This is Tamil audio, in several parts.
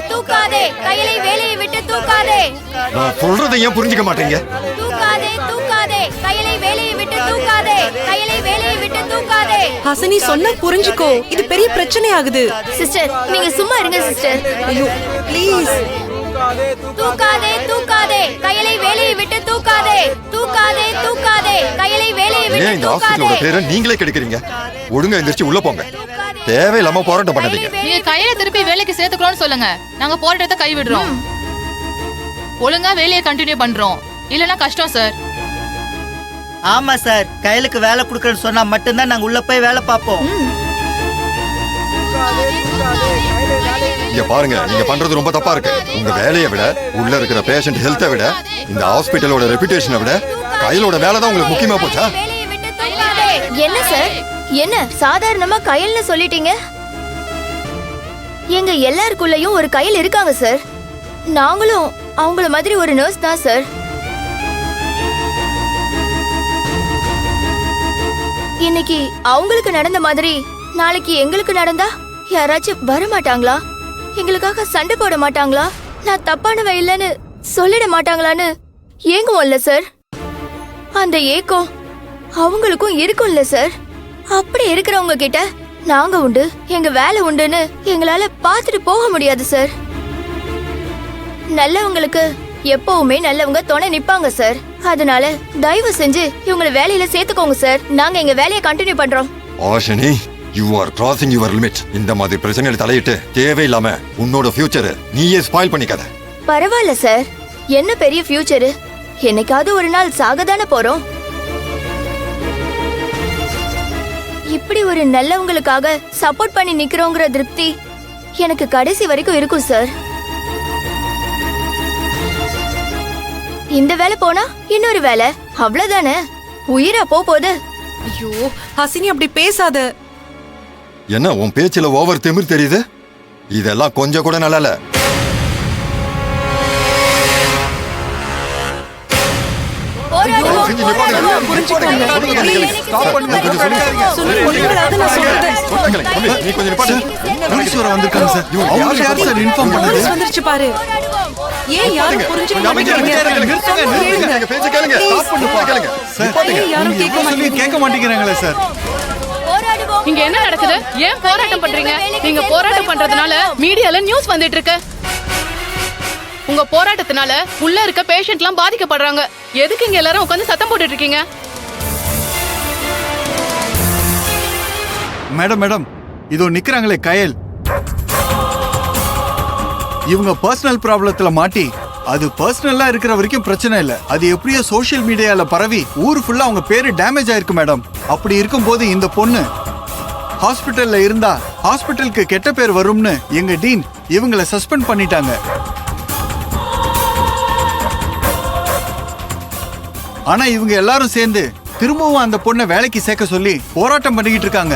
தூக்காதே கையிலை வேலையை விட்டு தூக்காதே. நான் சொல்றதை ஏன் புரிஞ்சுக்க மாட்டீங்க? தூக்காதே தூக்காதே கையிலை வேலையை விட்டு தூக்காதே கையிலை வேலையை விட்டு தூக்காதே. ஹாசினி சொன்னா புரிஞ்சுக்கோ, இது பெரிய பிரச்சனை ஆகுது. சிஸ்டர் நீங்க சும்மா இருங்க சிஸ்டர். ஐயோ ப்ளீஸ். தூக்காதே தூக்காதே கையிலை வேலையை விட்டு தூக்காதே. தூக்காதே தூக்காதே கையிலை வேலையை விட்டு ஏன் இந்த தூக்காதே. ஹாஸ்பிட்டலோட பேரை நீங்களே கெடுக்கிறீங்க? ஒழுங்கா எந்திரிச்சு உள்ள போங்க. தேவையில்லாம போராட்டம் பண்ணாதீங்க. நீங்க கையில திருப்பி வேலைக்கு சேர்த்துக்கணும்னு சொல்லுங்க, நாங்க போராட்டத்தை கைவிடுறோம். ஒழுங்கா வேலையை கண்டினியூ பண்றோம், இல்லனா கஷ்டம் சார். ஆமா சார், கையிலுக்கு வேலை கொடுக்கறேன்னு சொன்னா மட்டும்தான் நாங்க உள்ள போய் வேலை பார்ப்போம். இங்க பாருங்க, நீங்க பண்றது ரொம்ப தப்பா இருக்கு. உங்க வேலையை விட, உள்ள இருக்கிற பேஷண்ட் ஹெல்த்தை விட, இந்த ஹாஸ்பிட்டலோட ரெputation விட கையிலோட வேலை தான் உங்களுக்கு முக்கியமா போச்சா? வேலையை விட்டு தூக்காதே. என்ன சார், என்ன சாதாரணமா கையல்னு சொல்லிட்டீங்க? எங்க எல்லாருக்குள்ளயும் ஒரு கையில் இருக்காங்க சார். நாங்களும் அவங்கள மாதிரி ஒரு நர்ஸ் தான் சார். இன்னைக்கு அவங்களுக்கு நடந்த மாதிரி நாளைக்கு எங்களுக்கு நடந்தா யாராச்சும் வர மாட்டாங்களா? எங்களுக்காக சண்டை போட மாட்டாங்களா? நான் தப்பானவ இல்லைன்னு சொல்லிட மாட்டாங்களான்னு ஏங்குவோம்ல சார். அந்த ஏக்கம் அவங்களுக்கும் இருக்கும்ல சார். அப்படி இருக்கிறவங்க கிட்ட நாங்க உண்டு, எங்க வேலை உண்டுன்னு எங்களால பாத்துட்டு போக முடியாது சார். நல்லவங்களுக்கு எப்பவுமே நல்லவங்க துணை நிப்பாங்க சார். அதனால தயவு செஞ்சு இவங்கள வேலையில சேர்த்துக்கோங்க சார். நாங்க எங்க வேலையை கண்டினியூ பண்றோம். Ashini, you are crossing your limit. இந்த மாதிரி பிரச்சனைகளை தலையிட்டு தேவையில்லாம உன்னோட ஃபியூச்சர் நீயே ஸ்பாயில் பண்ணிக்காத. பரவாயில்ல சார், என்ன பெரிய ஃபியூச்சர்? என்னைக்காவது ஒரு நாள் சாகதானே போறோம். இப்படி ஒரு நல்லவங்களுக்காக சப்போர்ட் பண்ணி நிக்கிறோங்கிற திருப்தி எனக்கு கடைசி வரைக்கும் இருக்கும் சார். இந்த வேலை போனா இன்னொரு வேலை, அவ்வளவுதானே. உயிரா போகுது. ஐயோ ஹாசினி அப்படி பேசாத. என்ன உன் பேச்சுல ஓவர் திமிர் தெரியுது? இதெல்லாம் கொஞ்சம் கூட நல்லா இல்ல. வந்துருச்சு பாரு. ஏன் யாரும் புரிஞ்சுக்க மாட்டேங்கிறாங்களே சார்? இங்க என்ன நடக்குது? ஏன் போராட்டம் பண்றீங்க? நீங்க போராட்டம் பண்றதுனால மீடியால நியூஸ் வந்துட்டு இருக்கு. உங்க போராட்டத்தினால உள்ள இருக்க பேஷண்ட்லாம் பாதிக்கப்படுறாங்க. எதுக்கு இங்க எல்லாரும் உட்கார்ந்து சத்தம் போட்டுட்டு இருக்கீங்க? மேடம் இதோ நிக்கிறாங்களே கயல், இவங்க பர்சனல் ப்ராப்ளத்துல மாட்டி, அது பர்சனலா இருக்கிற வரைக்கும் பிரச்சனை இல்ல, அது எப்படியோ சோஷியல் மீடியால பரவி ஊரு ஃபுல்லா அவங்க பேரு டேமேஜ் ஆயிருக்கு மேடம். அப்படி இருக்கும்போது இந்த பொண்ணு ஹாஸ்பிட்டல்ல இருந்தா ஹாஸ்பிட்டலுக்கு கெட்ட பேர் வரும்னு எங்க டீன் இவங்களை சஸ்பெண்ட் பண்ணிட்டாங்க. ஆனா இவங்க எல்லாரும் சேர்ந்து திரும்பவும் அந்த பொண்ணை வேலைக்கு சேர்க்க சொல்லி போராட்டம் பண்ணிக்கிட்டு இருக்காங்க.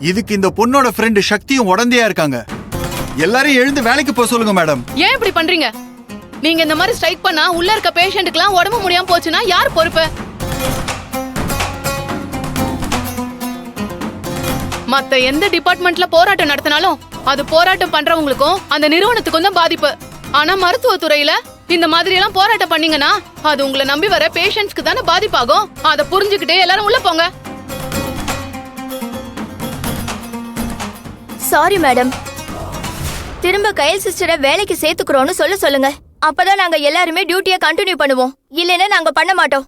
இதுக்கு இந்த பொண்ணோட ஃப்ரெண்டு சக்தியும் உடந்தையா இருக்காங்க. எல்லாரையும் எழுந்து வேலைக்கு போக சொல்லுங்க மேடம். ஏன் இப்படி பண்றீங்க? நீங்க இந்த மாதிரி ஸ்ட்ரைக் பண்ணா உள்ள இருக்க பேஷண்ட்க்குலாம் உடம்பு முடியாம போச்சுன்னா யார் பொறுப்பு? மத்த எந்த டிபார்ட்மெண்ட்ல போராட்டம் நடத்தினாலும் அது போராட்டம் பண்றவங்களுக்கும் அந்த நிறுவனத்துக்கும் தான் பாதிப்பு. ஆனா மருத்துவத்துறையில இந்த மாதிரி எல்லாம் போராட்டம் பண்ணீங்கன்னா அது உங்களை நம்பி வர பேஷண்ட்ஸ்க்கு தானே பாதிப்பாகும். அதை புரிஞ்சுக்கிட்டே எல்லாரும் உள்ள போங்க. Sorry madam. திரும்ப கயல் சிஸ்டரை வேலைக்கு சேர்த்துக்கிறோம்னு சொல்லுங்க. அப்பதான் நாங்க எல்லாருமே டியூட்டியை கண்டினியூ பண்ணுவோம். இல்லைன்னா நாங்க பண்ண மாட்டோம்.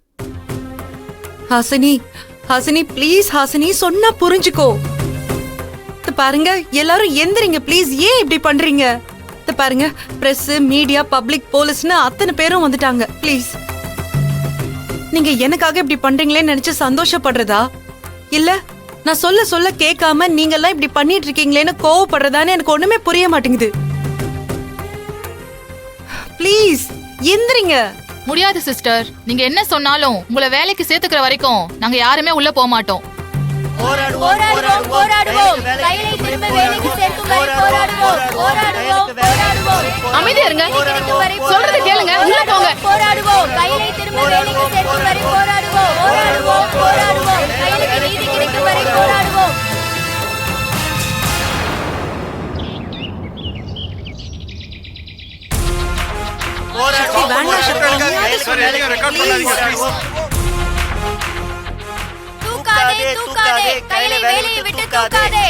ஹாசினி ப்ளீஸ் ஹாசினி, சொன்னா புரிஞ்சுக்கோ. பாருங்க எல்லாரும் எந்திரிங்க ப்ளீஸ். ஏன் இப்படி பண்றீங்க? பாருங்க, பிரஸ், மீடியா, பப்ளிக், போலீஸ்னு அத்தனை பேரும் வந்துட்டாங்க. ப்ளீஸ், நீங்க எனக்காக இப்படி பண்றீங்களேன்னு நினைச்சு சந்தோஷப்படுறதா இல்ல நான் சொல்ல கேட்காம நீங்க எல்லாம் இப்படி பண்ணிட்டு இருக்கீங்களேன்னு கோவப்படுறதான்னு எனக்கு ஒண்ணுமே புரிய மாட்டேங்குது. ப்ளீஸ் எந்திரிங்க. முடியாது சிஸ்டர், நீங்க என்ன சொன்னாலும் உங்களை வேலைக்கு சேர்த்துக்கிற வரைக்கும் நாங்க யாருமே உள்ள போக மாட்டோம். அமைதியா இருங்க, சொல்றது கேளுங்க. உள்ள போங்க. போராடுவோம், கையிலை திரும்ப வேலைக்கு சேர்க்கும் வரை போராடுவோம். கையிலுக்கு நீதி கிடைக்கும் வரை போராடுவோம். வேண்டாம் சக்தி, நீயாவது சொல்லு. Please. தூக்காதே தூக்காதே கையில வேலையை விட்டு தூக்காதே